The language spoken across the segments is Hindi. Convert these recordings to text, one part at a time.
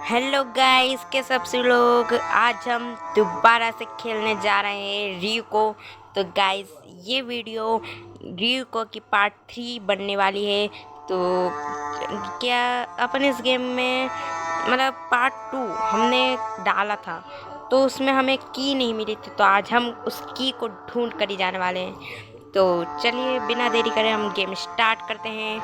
हेलो गाइस के सबसे लोग, आज हम दोबारा से खेलने जा रहे हैं रिको। तो गाइस, ये वीडियो रिको की पार्ट 3 बनने वाली है। तो क्या अपन इस गेम में मतलब पार्ट 2 हमने डाला था, तो उसमें हमें की नहीं मिली थी। तो आज हम उस की को ढूंढ कर ही जाने वाले हैं। तो चलिए बिना देरी करे हम गेम स्टार्ट करते हैं।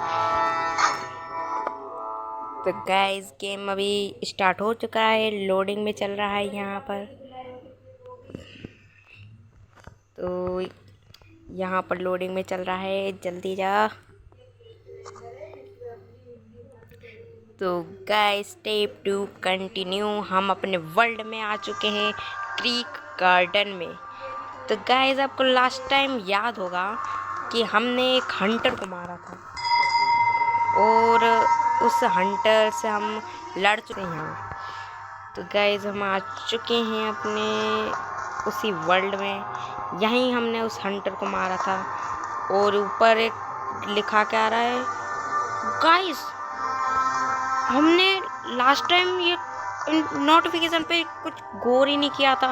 तो गाइस, गेम अभी स्टार्ट हो चुका है, लोडिंग में चल रहा है यहाँ पर। तो यहाँ पर लोडिंग में चल रहा है, जल्दी जा। तो गाइस, स्टेप 2 कंटिन्यू। हम अपने वर्ल्ड में आ चुके हैं, क्रीक गार्डन में। तो गाइस, आपको लास्ट टाइम याद होगा कि हमने एक हंटर को मारा था और उस हंटर से हम लड़ चुके हैं। तो गाइस, हम आ चुके हैं अपने उसी वर्ल्ड में। यहीं हमने उस हंटर को मारा था और ऊपर एक लिखा के आ रहा है। गाइस, हमने लास्ट टाइम ये नोटिफिकेशन पे कुछ गौर ही नहीं किया था।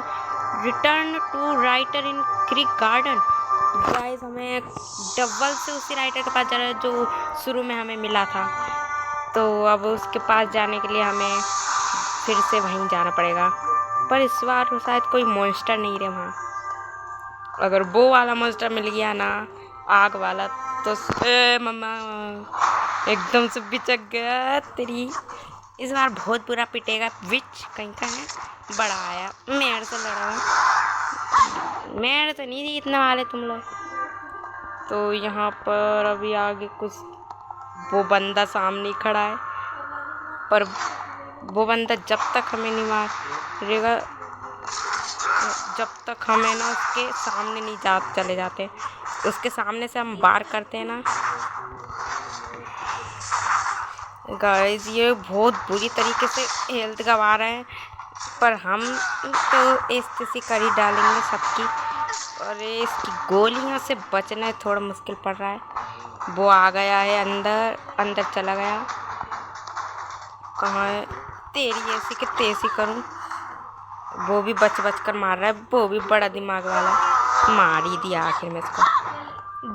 Return to writer in creek garden. Guys, हमें डबल से उसी राइटर के पास जाना है जो शुरू में हमें मिला था। तो अब उसके पास जाने के लिए हमें फिर से वहीं जाना पड़ेगा, पर इस बार शायद कोई मॉन्स्टर नहीं रहे वहाँ। अगर वो वाला मॉन्स्टर मिल गया ना, आग वाला, तो मम्मा एकदम से बिचक गया तेरी। इस बार बहुत बुरा पिटेगा। विच कहीं का है, बड़ा आया मेरे से लड़ा। मेरे तो नहीं जीतने वाले तुम लोग। तो यहाँ पर अभी आगे कुछ वो बंदा सामने खड़ा है, पर वो बंदा जब तक हमें नहीं मारेगा, जब तक हमें ना उसके सामने नहीं चले जाते। उसके सामने से हम वार करते हैं ना गाइस, ये बहुत बुरी तरीके से हेल्थ गंवा रहे हैं, पर हम तो स्थिति कर ही डालेंगे सबकी। और इसकी गोलियों से बचना थोड़ा मुश्किल पड़ रहा है। वो आ गया है, अंदर चला गया। कहाँ है? तेरी ऐसी कि तेजी करूं। वो भी बच कर मार रहा है, वो भी बड़ा दिमाग वाला। मार ही दिया आखिर में इसको।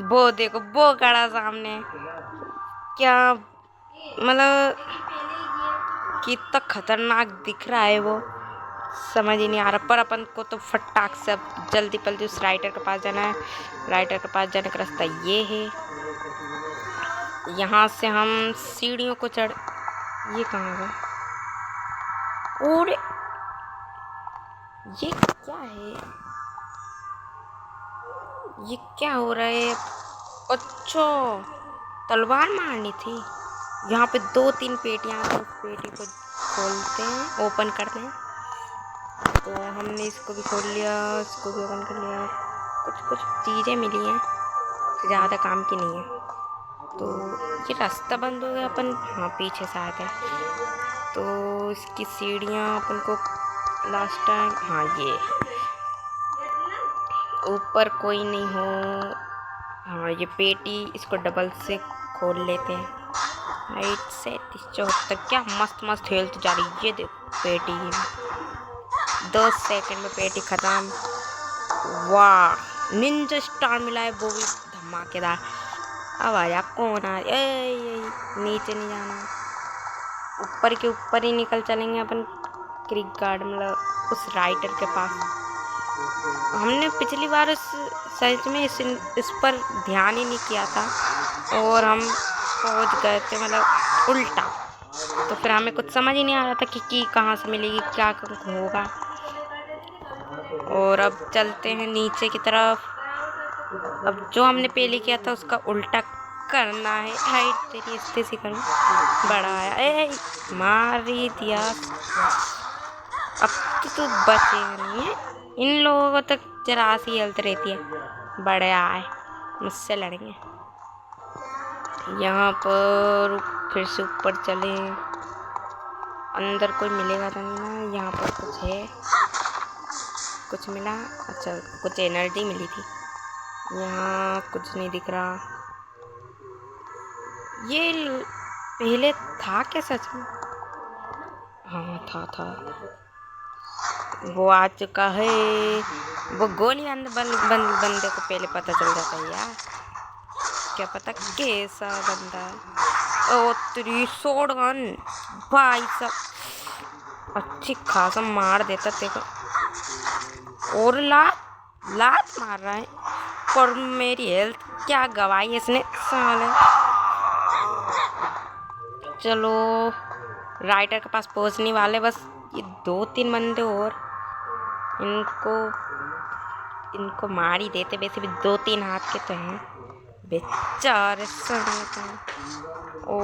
वो देखो, वो खड़ा सामने। क्या मतलब कितना खतरनाक दिख रहा है वो, समझ ही नहीं आ रहा। पर अपन को तो फटाक से जल्दी जल्दी उस राइटर के पास जाना है। राइटर के पास जाने का रास्ता ये है। यहाँ से हम सीढ़ियों को चढ़, ये कहाँ है? और ये क्या है? ये क्या हो रहा है? अच्छा, तलवार मारनी थी। यहाँ पे 2-3 पेटियाँ, तो उस पेटी को खोलते हैं, ओपन करते हैं। तो हमने इसको भी खोल लिया, इसको भी ओपन कर लिया। कुछ चीज़ें मिली हैं, ज़्यादा काम की नहीं है। तो ये रास्ता बंद हो गया। अपन हाँ, पीछे से आते हैं। तो इसकी सीढ़ियाँ अपन को लास्ट टाइम, हाँ ये ऊपर कोई नहीं हो। हाँ, ये पेटी, इसको डबल से खोल लेते हैं। राइट से 74, क्या मस्त मस्त हेल्थ जा रही है। ये देखो पेटी, 2 सेकंड में पेटी खत्म। वाह, निंजा स्टार मिला है, वो भी धमाकेदार। अब आया कौन आ, नीचे नहीं जाना, ऊपर के ऊपर ही निकल चलेंगे अपन क्रीक गार्ड, मतलब उस राइटर के पास। हमने पिछली बार सच में इस पर ध्यान ही नहीं किया था और हम पहुंच गए थे मतलब उल्टा। तो फिर हमें कुछ समझ ही नहीं आ रहा था कि की कहाँ से मिलेगी, क्या होगा। और अब चलते हैं नीचे की तरफ। अब जो हमने पहले किया था उसका उल्टा करना है। हाइट तेरी स्थिति करूँ, बड़ा आया, मार ही दिया। अब तो बचेगा नहीं है। इन लोगों को तो जरा सी हेल्थ रहती है, बड़े आए मुझसे लड़ेंगे। यहाँ पर फिर से ऊपर चले, अंदर कोई मिलेगा तो नहीं ना। यहाँ पर कुछ है, कुछ मिला। अच्छा, कुछ एनर्जी मिली थी। यहाँ कुछ नहीं दिख रहा। ये पहले था क्या सच में? हाँ था वो आ चुका है। वो गोली बंदे को पहले पता चल जाता है यार, क्या पता कैसा बंदा है। ओ तेरी शॉट गन भाई साहब, अच्छी खासा मार देता देखो। और लात मार रहा है, पर मेरी हेल्थ क्या गवाई इसने साले। चलो राइटर के पास पहुंचने वाले, बस ये 2-3 बंदे और, इनको मार ही देते। वैसे भी 2-3 हाथ के तो हैं बेचारे सड़े तो। ओ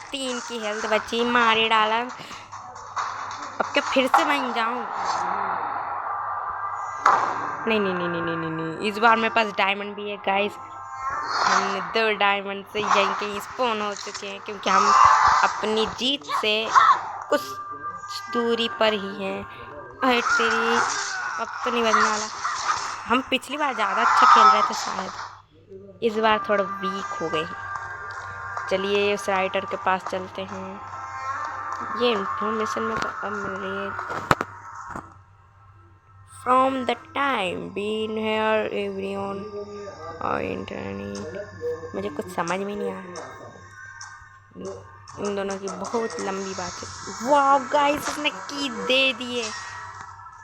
3 की हेल्थ बची, मारी डाला। अब क्या फिर से वहीं जाऊं? नहीं, इस बार मेरे पास डायमंड भी है गाइस। हमने 2 डायमंड से यहीं कहीं स्पॉन हो चुके हैं, क्योंकि हम अपनी जीत से कुछ दूरी पर ही हैं। अरे तेरी, अब तो नहीं बजने वाला। हम पिछली बार ज़्यादा अच्छा खेल रहे थे शायद, इस बार थोड़ा वीक हो गए। चलिए उस राइटर के पास चलते हैं। ये इन्फॉर्मेशन में तो अब मिल रही है। From the time been here everyone और इंटरनेट, मुझे कुछ समझ में नहीं आ रहा। इन दोनों की बहुत लंबी बात है। वाह गाइस, इसने की दे दिए।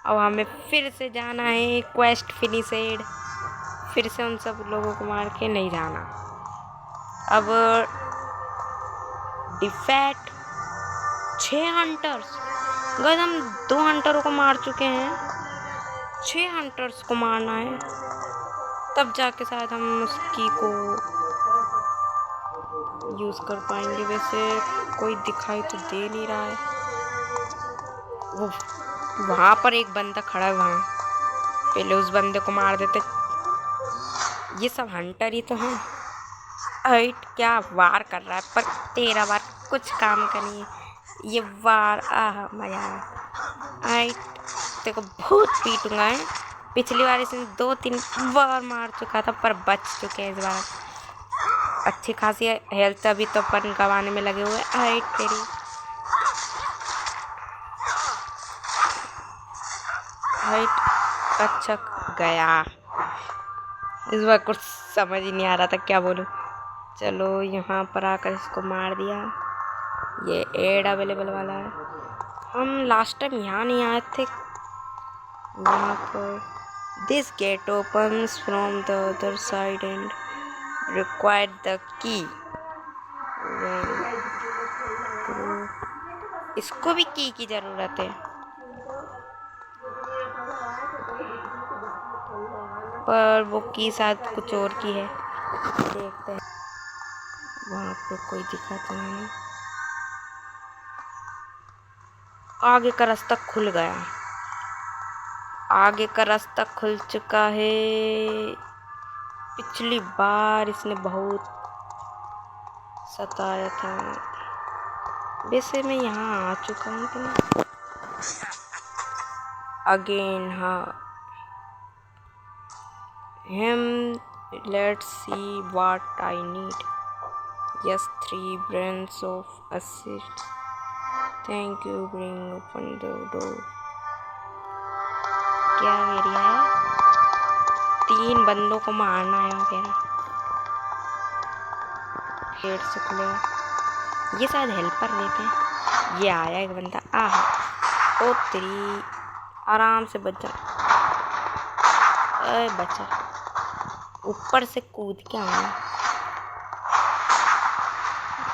अब हमें फिर से जाना है, क्वेस्ट फिनिशेड। फिर से उन सब लोगों को मार के नहीं जाना। अब डिफेक्ट 6 हंटर्स, गाइस हम 2 हंटरों को मार चुके हैं, 6 हंटर्स को मारना है, तब जाके शायद हम उसकी को यूज़ कर पाएंगे। वैसे कोई दिखाई तो दे नहीं रहा है। वो वहाँ पर एक बंदा खड़ा है, वहाँ पहले उस बंदे को मार देते। ये सब हंटर ही तो हैं। हाइट क्या वार कर रहा है, पर तेरा वार कुछ काम का नहीं है। ये वार मजा आया। हाइट तेरे को बहुत पीटूंगा है। पिछली बार इसने 2-3 बार मार चुका था, पर बच चुके हैं इस बार। अच्छी खासी हेल्थ अभी तो अपन गंवाने में लगे हुए। हाइट तेरी, हाइट अच्छा गया। इस बार कुछ समझ ही नहीं आ रहा था क्या बोलूं। चलो यहाँ पर आकर इसको मार दिया। ये एड अवेलेबल वाला है। हम लास्ट टाइम यहाँ नहीं आए थे। यहाँ पर this gate opens from the other side and require the key। इसको भी की जरूरत है, पर वो की शायद कुछ और की है। देखते हैं, वहाँ पे कोई दिखा तो नहीं। आगे का रास्ता खुल गया, आगे का रास्ता खुल चुका है। पिछली बार इसने बहुत सताया था। वैसे मैं यहाँ आ चुका हूँ कि नहीं अगेन? हाँ, let's see what I need। Yes, 3 brands of assist, thank you, bring open the door। क्या एरिया है? 3 बंदों को मारना है वगैरह। गेट से खुलेगा, ये शायद हेल्पर लेते हैं। ये आया एक बंदा। ओ तेरी, आराम से बच जा। बचा, ऊपर से कूद के आया।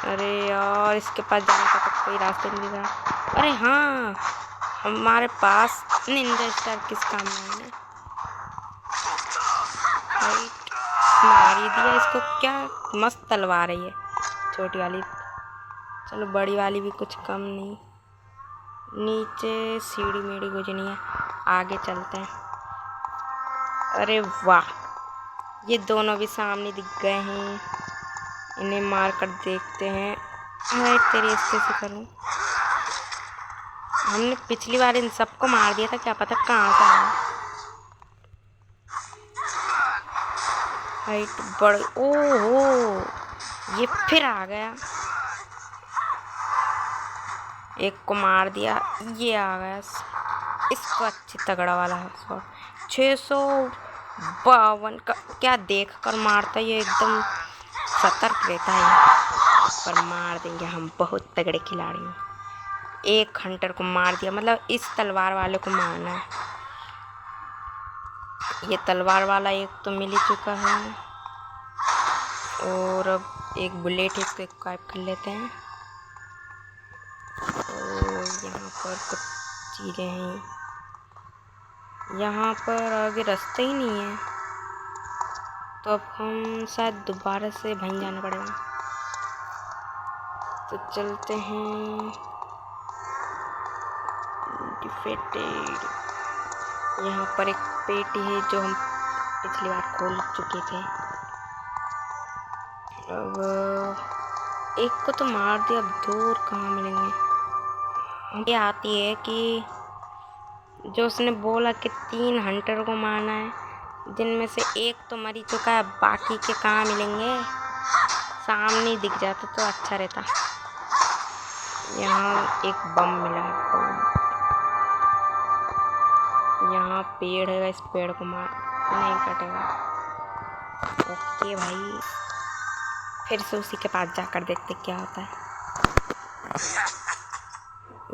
अरे यार, इसके पास जाने का तो कोई रास्ता नहीं दिख रहा। अरे हाँ, हमारे पास निंजा स्टार किस काम में है। मार ही दिया इसको। क्या मस्त तलवार है ये छोटी वाली। चलो बड़ी वाली भी कुछ कम नहीं। नीचे सीढ़ी मेढ़ी कुछ नहीं है, आगे चलते हैं। अरे वाह, ये दोनों भी सामने दिख गए हैं। इन्हें मार कर देखते हैं। अरे तेरी इससे से करूँ। हमने पिछली बार इन सबको मार दिया था, क्या पता कहाँ से आया। हाइट बड़, ओहो ये फिर आ गया। एक को मार दिया, ये आ गया इसको अच्छी तगड़ा वाला है शॉट। 652 का क्या देख कर मारता है ये, एकदम सतर्क रहता है पर मार देंगे हम, बहुत तगड़े खिलाड़ी हैं। एक हंटर को मार दिया, मतलब इस तलवार वाले को मारना है। ये तलवार वाला एक तो मिल ही चुका है और अब एक बुलेट है, इसको गायब कर लेते हैं। और यहाँ पर कुछ चीज़ें हैं, यहाँ पर आगे रास्ता ही नहीं है, तो अब हम शायद दोबारा से वहीं जाना पड़ेगा। तो चलते हैं। डिफेटेड, यहाँ पर एक पेटी है जो हम पिछली बार खोल चुके थे। अब एक को तो मार दिया, अब दूर कहाँ मिलेंगे। ये आती है कि जो उसने बोला कि 3 हंटर को मारना है, जिनमें से एक तो मर चुका है, बाकी के कहाँ मिलेंगे। सामने दिख जाता तो अच्छा रहता। यहाँ एक बम मिला है, यहाँ पेड़ है, इस पेड़ को मार नहीं कटेगा। ओके भाई, फिर से उसी के पास जाकर देखते क्या होता है।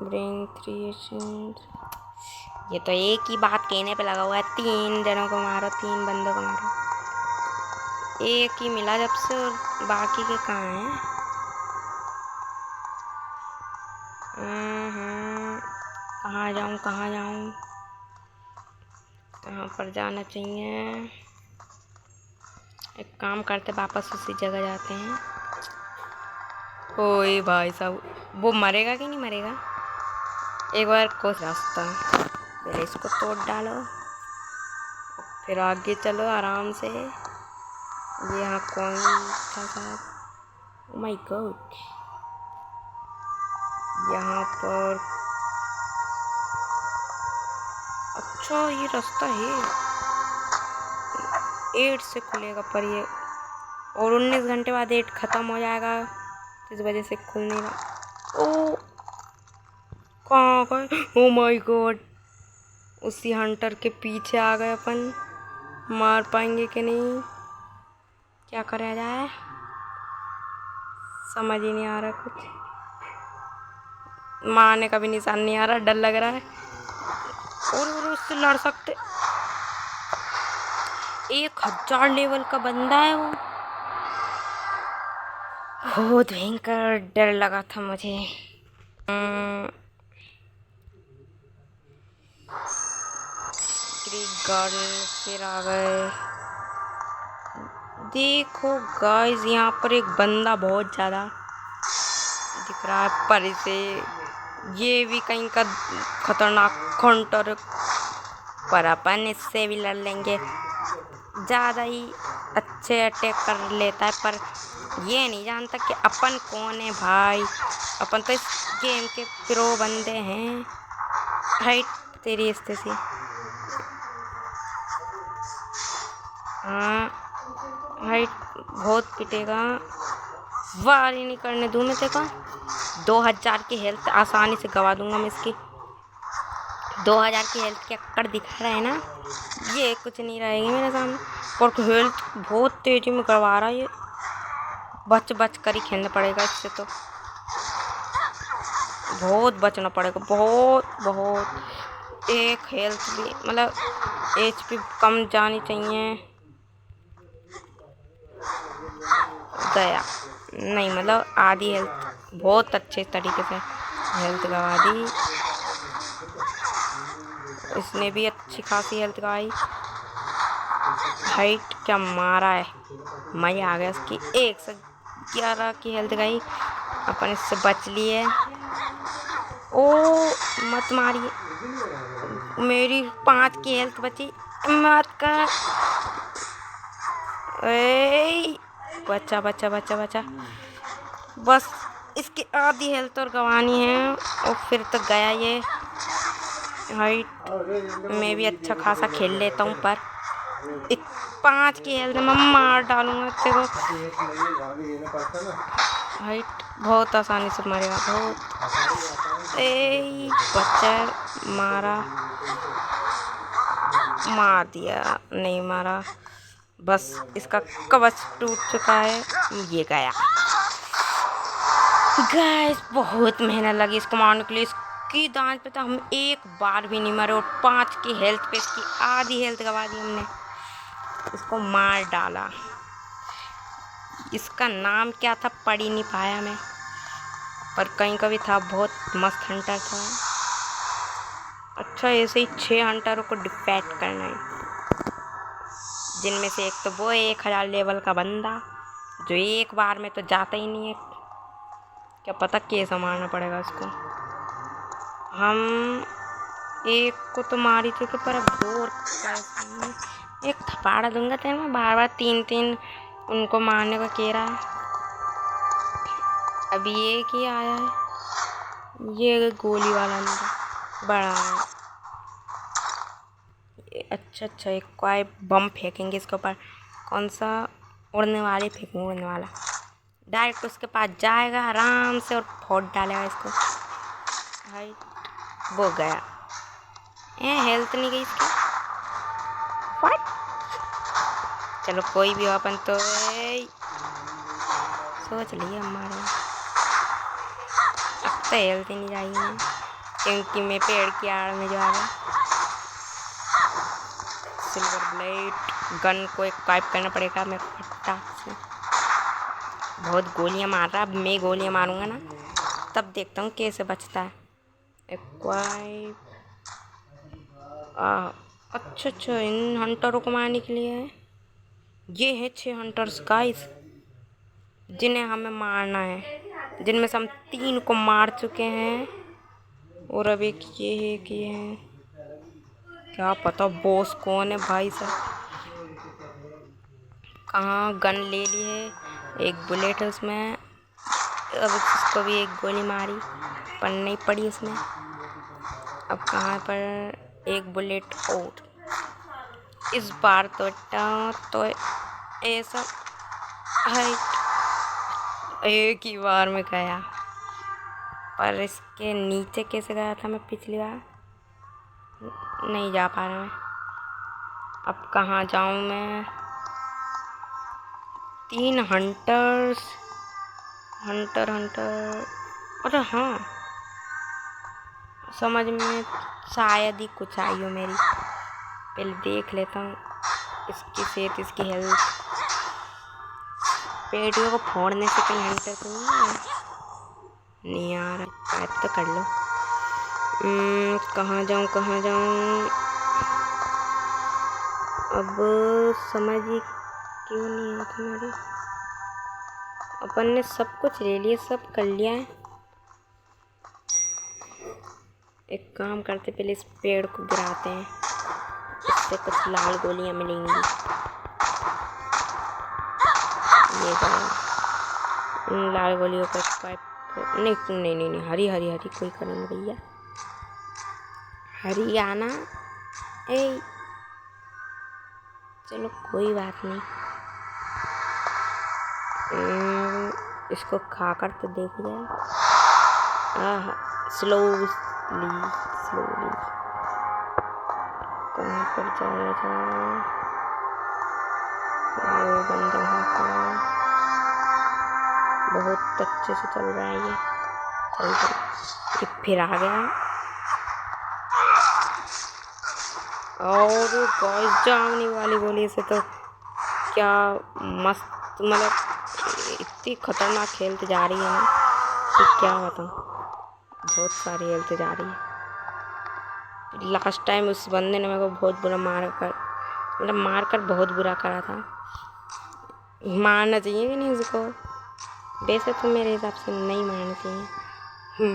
ब्रिंग 3 ये तो एक ही बात कहने पे लगा हुआ है, 3 जनों को मारो, 3 बंदों को मारो। एक ही मिला जब से, और बाकी के कहाँ हैं। कहाँ जाऊँ कहाँ जाऊँ, कहाँ पर जाना चाहिए। एक काम करते, वापस उसी जगह जाते हैं। ओए भाई साहब, वो मरेगा कि नहीं मरेगा। एक बार को रास्ता, पहले इसको तोड़ डालो, फिर आगे चलो आराम से। ये यहाँ कौन था साहब, ओह माय गॉड। यहाँ पर अच्छा ये रास्ता है, 8 से खुलेगा, पर ये और 19 घंटे बाद 8 ख़त्म हो जाएगा, इस वजह से खुल नहीं रहा। ओ कहाँ गए, ओ माय गॉड, उसी हंटर के पीछे आ गए अपन। मार पाएंगे कि नहीं, क्या करा जाए, समझ ही नहीं आ रहा कुछ। मारने का भी निशान नहीं आ रहा, डर लग रहा है। और उससे लड़ सकते, 1000 लेवल का बंदा है वो, बहुत भयंकर डर लगा था मुझे। क्रीक गार्डन फिर आ गए। देखो गाइस, यहाँ पर एक बंदा बहुत ज़्यादा दिख रहा है, पर इसे ये भी कहीं का खतरनाक हंटर, पर अपन इससे भी लड़ लेंगे। ज़्यादा ही अच्छे अटैक कर लेता है, पर ये नहीं जानता कि अपन कौन है भाई। अपन तो इस गेम के प्रो बंदे हैं। हाइट तेरी स्थिति, हाँ हाइट बहुत पिटेगा, वार ही नहीं करने दूँ मैं तेका। 2000 की हेल्थ आसानी से गवा दूंगा मैं इसकी। 2000 की हेल्थ के अक्कड़ दिखा रहा है ना, ये कुछ नहीं रहेगी मेरे सामने। और हेल्थ बहुत तेजी में करवा रहा है ये, बच बच कर ही खेलना पड़ेगा इससे, तो बहुत बचना पड़ेगा, बहुत बहुत। एक हेल्थ भी, मतलब HP कम जानी चाहिए। गया नहीं, मतलब आधी हेल्थ, बहुत अच्छे तरीके से हेल्थ गवा दी। इसने भी अच्छी खासी हेल्थ गवाई। हाइट क्या मारा है, मज़ा आ गया उसकी। 111 की हेल्थ गई, अपन इससे बच लिए। ओ मत मारिए, मेरी 5 की हेल्थ बची, मत कर। बचा बचा बचा बचा, बस इसकी आधी हेल्थ और गंवानी है, और फिर तो गया ये। हाइट मैं भी अच्छा खासा खेल लेता हूँ, पर 5 की हेल्थ में मार डालूंगा तेरे को। हाइट बहुत आसानी से मरेगा, बहुत। ए बच्चा मारा, मार दिया, नहीं मारा, बस इसका कवच टूट चुका है। ये गया। गाइस बहुत मेहनत लगी इसको मारने के लिए। इसकी दांत पे तो हम एक बार भी नहीं मारे और 5 की हेल्थ पे इसकी आधी हेल्थ गवा दी हमने। इसको मार डाला। इसका नाम क्या था पढ़ ही नहीं पाया मैं, पर कहीं का भी था। बहुत मस्त हंटर था। अच्छा ऐसे ही 6 हंटरों को डिफेक्ट करना है, जिनमें से एक तो वो 1000 लेवल का बंदा जो एक बार में तो जाता ही नहीं है। क्या पता कैसा मारना पड़ेगा उसको। हम एक को तो मारी थी पर अब 2 एक थपाड़ा दूंगा तेरे में। बार बार 3 उनको मारने को कह रहा है। अभी एक ही आया है, ये गोली वाला अंदर बड़ा है। अच्छा एक कोई बम फेंकेंगे इसके ऊपर। कौन सा? उड़ने वाली फेंकूंगा, उड़ने वाला। डायरेक्ट उसके पास जाएगा आराम से और फोड़ डालेगा इसको। भाई वो गया। हेल्थ नहीं गई इसकी। व्हाट? चलो कोई भी हो, अपन तो सोच लिया हमारा। अब तो हेल्थ ही नहीं जाएगी क्योंकि मैं पेड़ की आड़ में जा रहा। सिल्वर ब्लेड गन को एक काइप करना पड़ेगा मैं फटाक से। बहुत गोलियां मार रहा। अब मैं गोलियां मारूंगा ना तब देखता हूँ कैसे बचता है। एक अच्छा इन हंटरों को मारने के लिए है। ये है 6 हंटर्स गाइस जिन्हें हमें मारना है, जिनमें से हम 3 को मार चुके हैं और अब एक ये है कि है। क्या पता बॉस कौन है भाई साहब। कहाँ गन ले ली है, एक बुलेट है उसमें। अब इसको भी एक गोली मारी पर नहीं पड़ी उसमें। अब कहाँ पर एक बुलेट और। इस बार तो ऐसा है एक ही बार में गया। पर इसके नीचे कैसे गया था मैं पिछली बार? नहीं जा पा रहा मैं। अब कहाँ जाऊँ मैं? 3 हंटर। अरे हाँ समझ में शायद ही कुछ आई हो मेरी। पहले देख लेता हूँ इसकी सेहत, इसकी हेल्थ। पेटियों को फोड़ने से कहीं हंटर तो नहीं आ रहा। टाइप तो कर लो। कहाँ जाऊँ अब समझ ही क्यों नहीं आता तुम्हारी। अपन ने सब कुछ ले लिया, सब कर लिया है। एक काम करते पहले इस पेड़ को गिराते हैं, इससे कुछ लाल गोलियां मिलेंगी। ये इन लाल गोलियों पर नहीं हरी कोई करेंगे भैया। हरियाणा ए चलो कोई बात नहीं। इसको खाकर तो देख जाए। स्लोली कहाँ पर जाएगा? वो बंदा वहाँ खड़ा है। बहुत अच्छे से चल रहा है ये। चल फिर आ गया। और गॉस जामनी वाली गोली से तो क्या मस्त, मतलब इतनी खतरनाक हेल्थ जा रही है ना कि क्या बताऊँ। बहुत सारी हेल्थ जा रही है। लास्ट टाइम उस बंदे ने मेरे को बहुत बुरा मार कर बहुत बुरा करा था। मारना चाहिए कि नहीं उसको? वैसे तो मेरे हिसाब से नहीं मारना चाहिए,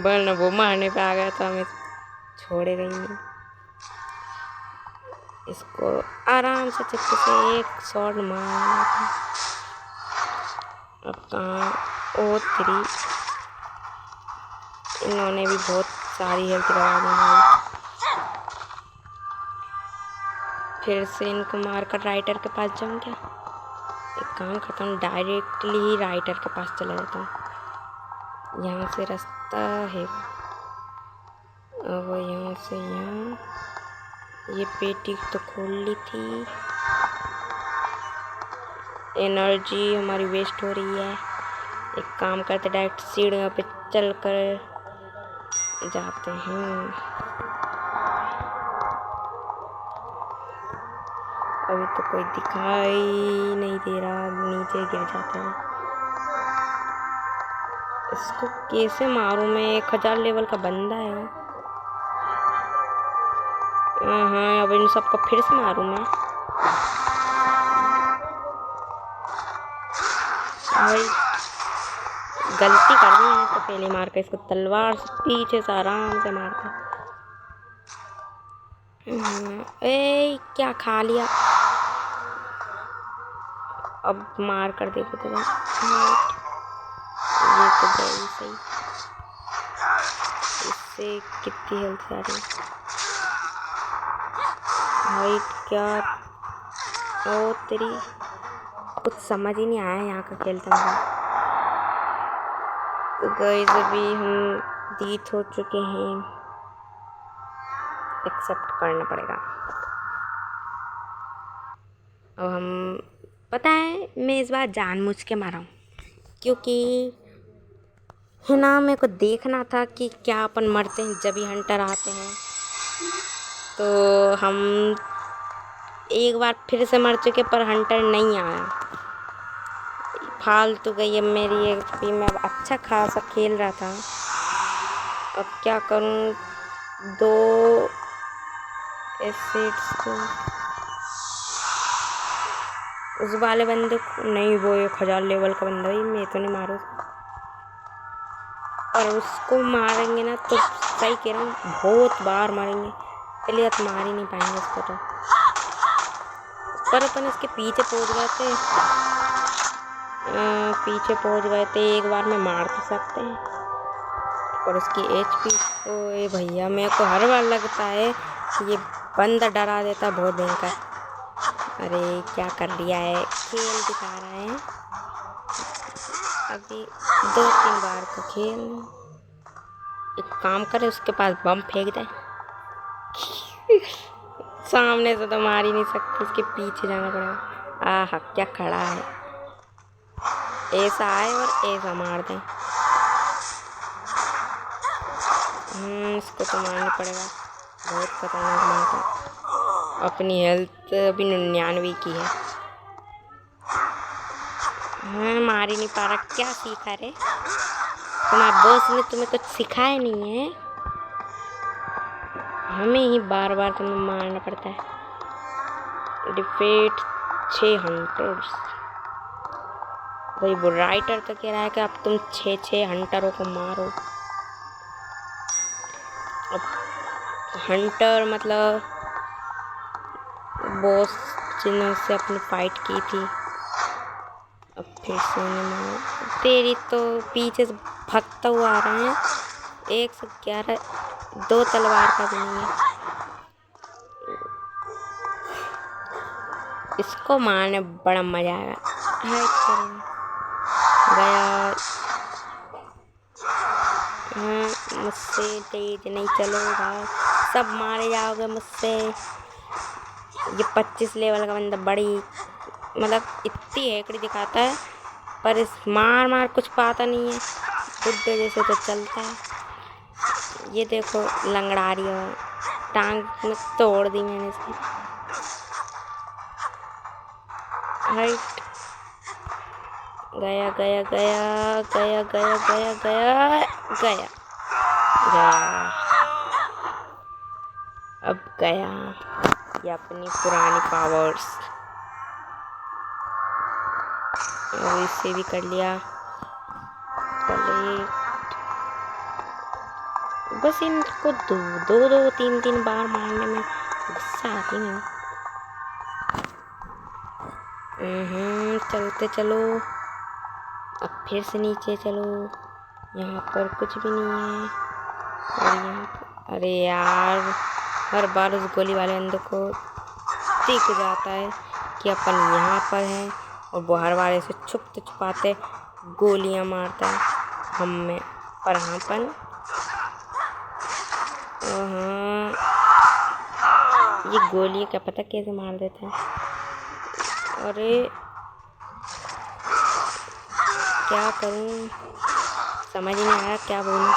वरना वो मारने पे आ गया तो हमें छोड़ेगा ही नहीं। इसको आराम से चक्के से एक शॉट मारना था। अब कहाँ? O3 इन्होंने भी बहुत सारी हेल्थ लगा दी। फिर से इनको मारकर राइटर के पास जाऊँ क्या? एक काम करता हूँ, डायरेक्टली ही राइटर के पास चला जाता हूँ। यहाँ से रास्ता है। अब यहाँ से यहाँ ये पेटी तो खोल ली थी। एनर्जी हमारी वेस्ट हो रही है। एक काम करते डायरेक्ट सीढ़ियों पे चल कर जाते हैं। अभी तो कोई दिखाई नहीं दे रहा, नीचे गिर जाते हैं। इसको कैसे मारूं मैं? 1000 लेवल का बंदा है। हाँ, अब इन सबको फिर से मारूं मैं? भाई गलती कर दी मैंने इसको पहले मार कर। इसको तलवार से पीछे से आराम से मारता। ए क्या खा लिया? अब मार कर देखो तो ये तो गई सही। इससे कितनी हेल्थ आ रही है भाई? क्या ओ तेरी, कुछ समझ ही नहीं आया यहाँ का खेलता है। तो गाइस अभी हम जीत हो चुके हैं, एक्सेप्ट करना पड़ेगा। अब हम, पता है मैं इस बार जानबूझ के मारा हूँ, क्योंकि है ना, मेरे को देखना था कि क्या अपन मरते हैं जब भी हंटर आते हैं। तो हम एक बार फिर से मर चुके पर हंटर नहीं आया। फालतू गई अब मेरी एक्सपी में। अब अच्छा खासा खेल रहा था, अब क्या करूं? 2 एसिड्स तो उस वाले बंदे को नहीं, वो 1000 लेवल का बंदा ही, मैं तो नहीं मारू। और उसको मारेंगे ना तो सही कह रहा हूँ, बहुत बार मारेंगे, पहले तो मार ही नहीं पाएंगे इसको। तो पर अपन इसके पीछे पहुंच गए थे, एक बार में मार तो सकते हैं। और उसकी एचपी, ओए भैया मेरे को हर बार लगता है ये बंदा डरा देता बहुत भयंकर। अरे क्या कर लिया है? खेल दिखा रहा है अभी 2-3 बार का खेल। एक काम करे, उसके पास बम फेंक दे। सामने से तो मार ही नहीं सकते, इसके पीछे जाना पड़ेगा। आहा क्या खड़ा है, ऐसा आए और ऐसा मार दे। इसको तो मारना पड़ेगा, बहुत खतरनाक मारता। अपनी हेल्थ अभी 99 की है। मार ही नहीं पा रहा। क्या सीखा रे तुम्हारे बॉस ने? तुम्हें कुछ सिखाया नहीं है, हमें ही बार बार तुम्हें मारना पड़ता है। Defeat 6 hunters. भाई वो राइटर तो कह रहा है कि अब तुम 6 हंटरों को मारो। अब हंटर मतलब बॉस जिनसे अपनी फाइट की थी, अब फिर से उन्हें मारो। तेरी तो पीछे से भागता हुआ आ रहा है। 111, 2 तलवार का भी नहीं है। इसको मारने बड़ा मजा आएगा। गया। मुझसे तेज नहीं चलोगा, सब मारे जाओगे मुझसे। ये 25 लेवल का बंदा बड़ी मतलब इतनी हेकड़ी दिखाता है, पर इस मार कुछ पाता नहीं है, बुड्ढे जैसे तो चलता है। ये देखो लंगड़ा रही है, टांग में तोड़ दी मैंने इसकी। हाइट गया गया गया गया गया गया गया गया गया। अब गया ये अपनी पुरानी पावर्स, और इससे भी कर लिया। बस इनको 2-3 बार मारने में गुस्सा आती नहीं। चलते चलो, अब फिर से नीचे चलो। यहाँ पर कुछ भी नहीं है। और यहाँ पर, अरे यार हर बार उस गोली वाले बंदे को दिख जाता है कि अपन यहाँ पर हैं, और वो हर बार ऐसे छुपते छुपाते गोलियाँ मारता है हम में। पर हम अपन हाँ, ये गोली क्या पता कैसे मार देते हैं। अरे क्या करूं, समझ नहीं आ रहा क्या बोलूं।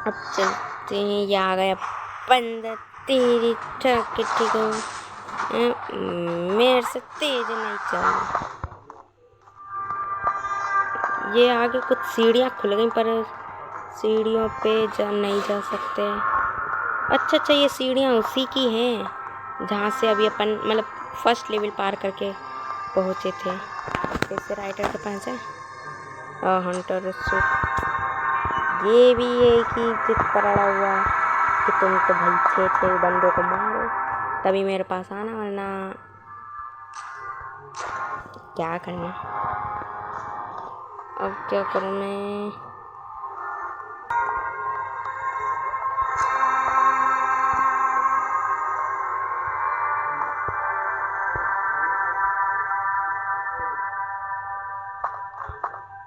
अब चलते हैं। ये आ गया बंदर, तेरी ठक ठीक मेरे से तेज नहीं चल। ये आगे कुछ सीढ़ियाँ खुल गई पर सीढ़ियों पे नहीं जा सकते। अच्छा अच्छा, ये सीढ़ियाँ उसी की हैं जहाँ से अभी अपन मतलब फर्स्ट लेवल पार करके पहुँचे थे। कैसे राइटर के पास है हंटर सूट। ये भी एक ही जिद पर अड़ा हुआ कि तुम तो भाई 6 बंदों को मारो तभी मेरे पास आना, वरना क्या करना। अब क्या करूँ मैं।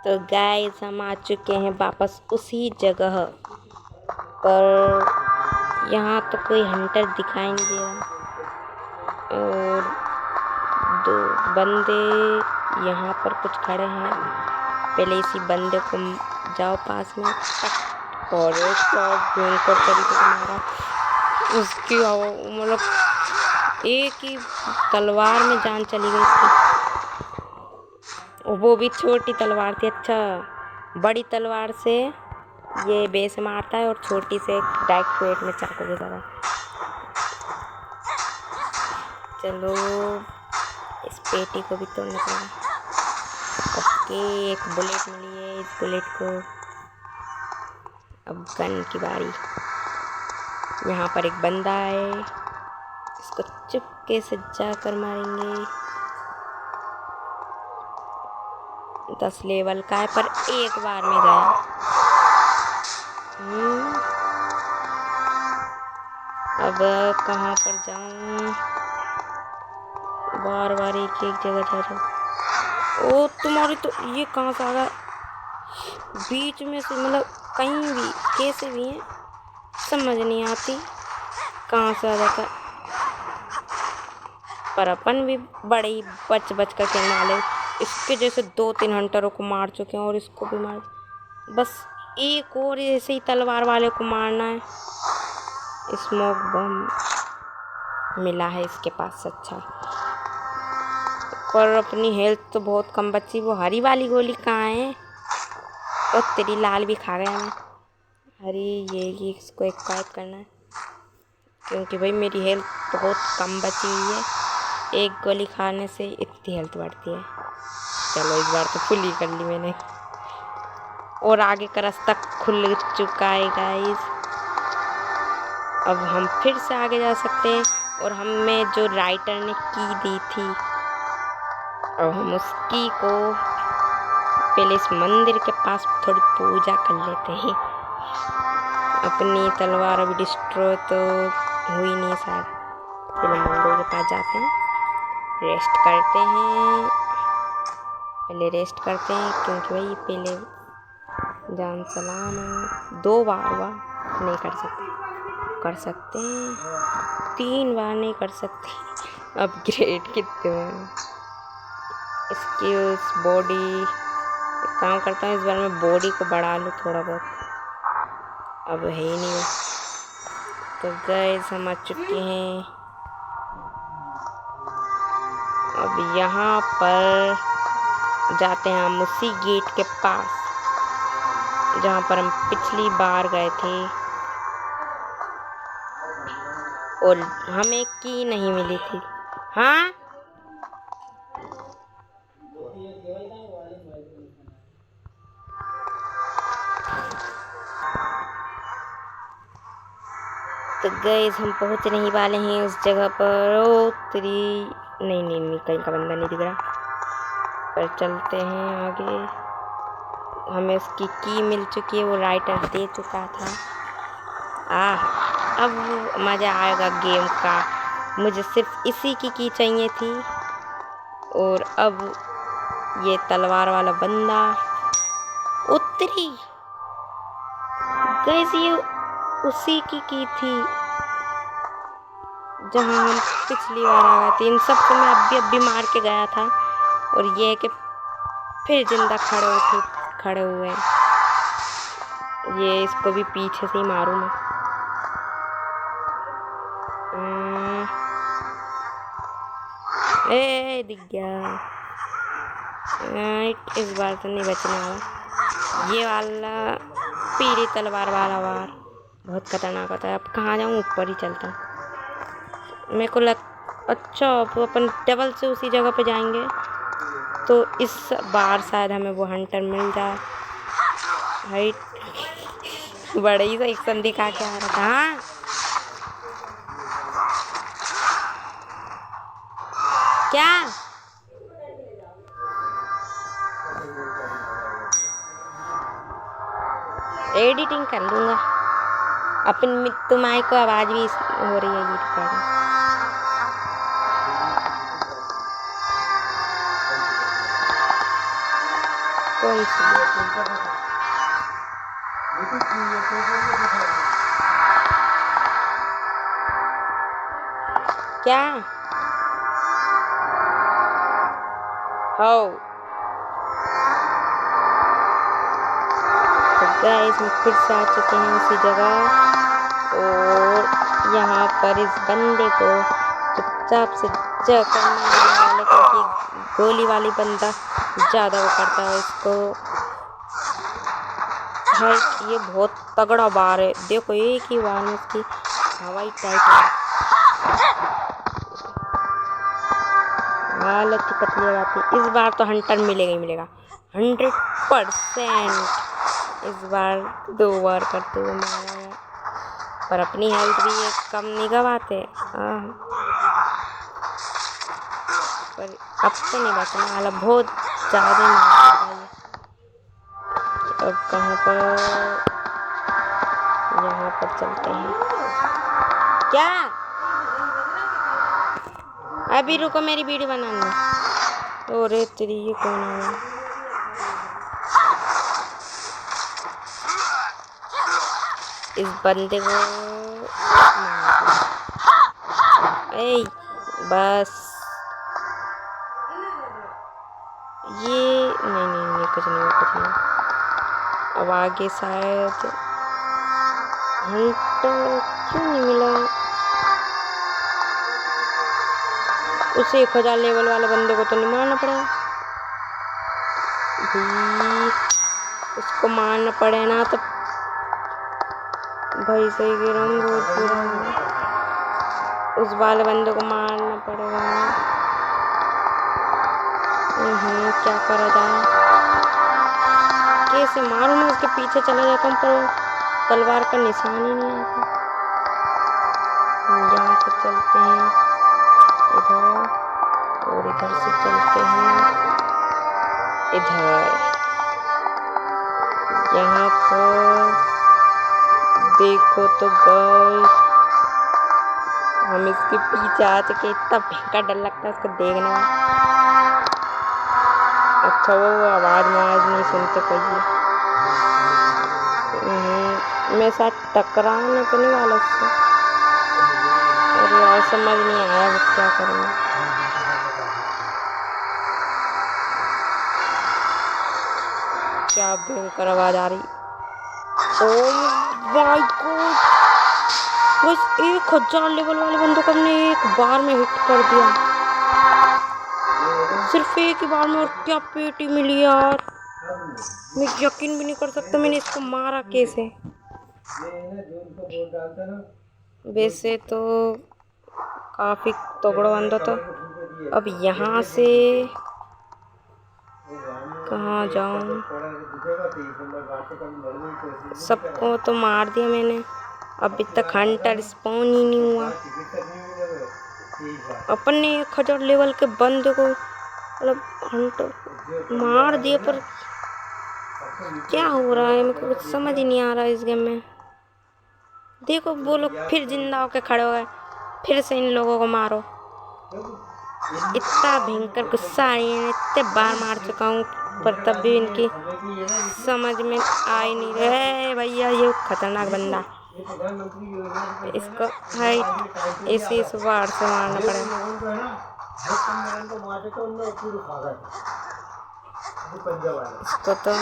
तो गाइस हम आ चुके हैं वापस उसी जगह पर। यहाँ तो कोई हंटर दिखाई नहीं दे रहा और 2 बंदे यहाँ पर कुछ खड़े हैं। पहले इसी बंदे को जाओ पास में और भयंकर तरीके से मारा। उसकी मतलब एक ही तलवार में जान चली गई इसकी। वो भी छोटी तलवार थी। अच्छा, बड़ी तलवार से ये बेस मारता है और छोटी से डायरेक्ट पेट में चाकू की तरह। चलो इस पेटी को भी तोड़ना पड़ेगा। ओके, एक बुलेट मिली है। इस बुलेट को अब गन की बारी। यहाँ पर एक बंदा है, इसको चुपके से जाकर मारेंगे। 10 लेवल का है पर एक बार में गया। अब कहाँ पर जाऊँ, बार बार एक एक जगह जा रहा। ओ तुम्हारी तो ये कहाँ से आ गया बीच में से, मतलब कहीं भी कैसे भी है समझ नहीं आती कहाँ से आ जाता। पर अपन भी बड़े ही बच कर खेलने वाले। इसके जैसे 2-3 हंटरों को मार चुके हैं और इसको भी मार। बस एक और ऐसे ही तलवार वाले को मारना है। स्मोक बम मिला है इसके पास। अच्छा, पर अपनी हेल्थ तो बहुत कम बची। वो हरी वाली गोली कहाँ है? और तेरी लाल भी खा गया मैं। हरी ये इसको एक फाइट करना है क्योंकि भाई मेरी हेल्थ बहुत कम बची हुई है। एक गोली खाने से इतनी हेल्थ बढ़ती है। चलो इस बार तो फुल ही कर ली मैंने और आगे का रास्ता खुल चुका है गाइस। अब हम फिर से आगे जा सकते हैं और हमें जो राइटर ने की दी थी और हम उस की को पहले इस मंदिर के पास थोड़ी पूजा कर लेते हैं। अपनी तलवार अभी डिस्ट्रॉय तो हुई नहीं शायद। पहले मंदिर के पास जाते हैं, रेस्ट करते हैं। पहले रेस्ट करते हैं क्योंकि भाई पहले जान सलाम है। 2 बार हुआ नहीं कर सकते हैं, 3 बार नहीं कर सकते। अपग्रेड कितने इसकी उस बॉडी काम करता हूँ। इस बार मैं बॉडी को बढ़ा लूँ थोड़ा बहुत, अब है ही नहीं। तो गाइस हम आ चुके हैं अब यहाँ पर। जाते हैं हम उसी गेट के पास जहाँ पर हम पिछली बार गए थे और हमें की नहीं मिली थी। हाँ, तो गाइस हम पहुँचने ही वाले हैं उस जगह पर। ओ तेरी नहीं कहीं का बंदा नहीं दिख रहा। पर चलते हैं आगे। हमें उसकी की मिल चुकी है, वो राइटर दे चुका था। अब मज़ा आएगा गेम का। मुझे सिर्फ इसी की चाहिए थी और अब ये तलवार वाला बंदा उतरी। गाइस ये उसी की थी जहाँ हम पिछली बार आ गए थे। इन सबको मैं अभी मार के गया था और ये है कि फिर जिंदा खड़े हुए हैं। ये इसको भी पीछे से ही मारूं मैं। दिख गया। इस बार तो नहीं बचने वाला। ये वाला पीली तलवार वाला वार बहुत खतरनाक होता है। अब कहाँ जाऊँ? ऊपर ही चलता हूँ। मेरे को अच्छा वो अपन डबल से उसी जगह पे जाएंगे तो इस बार शायद हमें वो हंटर मिल जाए। हाइट बड़े ही सेक्शन दिखा के आ रहा था। हाँ क्या एडिटिंग कर लूँगा। अपन तुम्हारी को आवाज़ भी हो रही है ये रिकॉर्डिंग। कौन सी क्या हो? तो गाइस हम फिर से आ चुके हैं उसी जगह और यहाँ पर इस बंदे को चुपचाप से करने वाले, क्योंकि गोली वाली बंदा ज़्यादा वो करता है इसको। है ये बहुत तगड़ा बार है। देखो एक ही बार में इसकी हवाई टाइप है। हालत की पतली हो जाती। इस बार तो हंटर मिलेगा ही मिलेगा 100%। इस बार 2 बार करते हुए मारा है, पर अपनी हेल्थ भी ये कम नहीं गवाते। पर अब तो नहीं बचने वाला, बहुत ज़्यादा मारता है। अब कहाँ पर? यहाँ पर चलते हैं। क्या? अभी रुको, मेरी वीडियो बनानी। अरे तेरी ये कौन है? इस बंदे को बस ये नहीं कुछ नहीं। अब आगे शायद हंटर क्यों नहीं मिला? उस 1000 लेवल वाले बंदे को तो नहीं मारना पड़ेगा भी। उसको मारना पड़े ना तो भाई सही कह रहा हूँ, बहुत बुरा। उस वाले बंदे को मारना पड़ेगा। क्या करा जाए? कैसे मारूं मैं? उसके पीछे चला जाता हूँ पर तलवार का निशान ही नहीं आता। यहाँ से चलते हैं इधर और इधर से चलते हैं इधर। यहाँ पर देखो तो गाइस हम इसके पीछे आ चुके। इतना भयंकर डर लगता है इसको देखने में। अच्छा वो आवाज़ नहीं सुनते कहिए। मैं साथ टकराने तो नहीं वाला उससे। और यार समझ नहीं आया वो क्या करूँगा। क्या भयंकर आवाज़ आ रही। ओह माय गॉड, बस 1000 लेवल वाले बंदों को हमने एक बार में हिट कर दिया। सिर्फ एक ही बार में। और क्या पेटी मिली यार, मैं यकीन भी नहीं कर सकता मैंने इसको मारा कैसे। वैसे तो काफ़ी तगड़ा बंदा था। अब यहाँ से कहाँ जाऊँ? सबको तो मार दिया मैंने, अभी तक हंटर स्पॉन ही नहीं हुआ। अपन ने 1000 लेवल के बंदे को मतलब हंटर मार दिया, पर क्या हो रहा है मेरे को कुछ समझ ही नहीं आ रहा इस गेम में। देखो वो लोग फिर जिंदा होकर खड़े हो गए। फिर से इन लोगों को मारो। इतना भयंकर गुस्सा आ रही है, इतने बार मार चुका हूँ पर तब भी इनकी समझ में आ ही नहीं रहे भैया। ये खतरनाक बंदा, इसको हाइट इसी बार से मारना पड़ेगा। इसको तो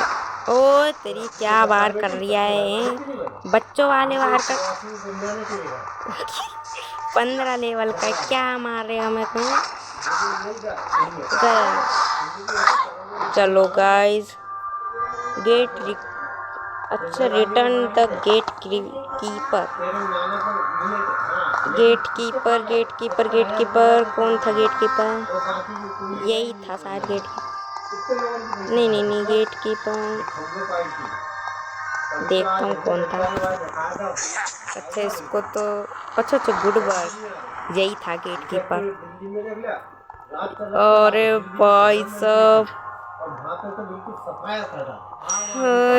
ओ तेरी क्या वार कर रिया है, बच्चों वाले वार कर। 15 लेवल का क्या मार रहे हमें तो। चलो गाइस, अच्छा return the gatekeeper. Gatekeeper कौन था? गेट कीपर यही था शायद। नहीं गेट कीपर देखता हूँ कौन था। अच्छा इसको तो अच्छा गुड वर्क, यही था गेट कीपर। अरे भाई साहब,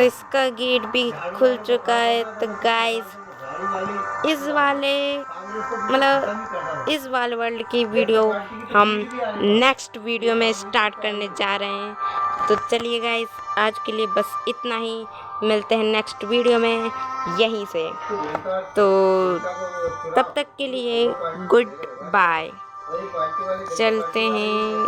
इसका गेट भी खुल चुका है। तो गाइस इस वाले वर्ल्ड की वीडियो हम नेक्स्ट वीडियो में स्टार्ट करने जा रहे हैं। तो चलिए गाइस, आज के लिए बस इतना ही। मिलते हैं नेक्स्ट वीडियो में यहीं से। तो तब तक के लिए गुड बाय। चलते हैं।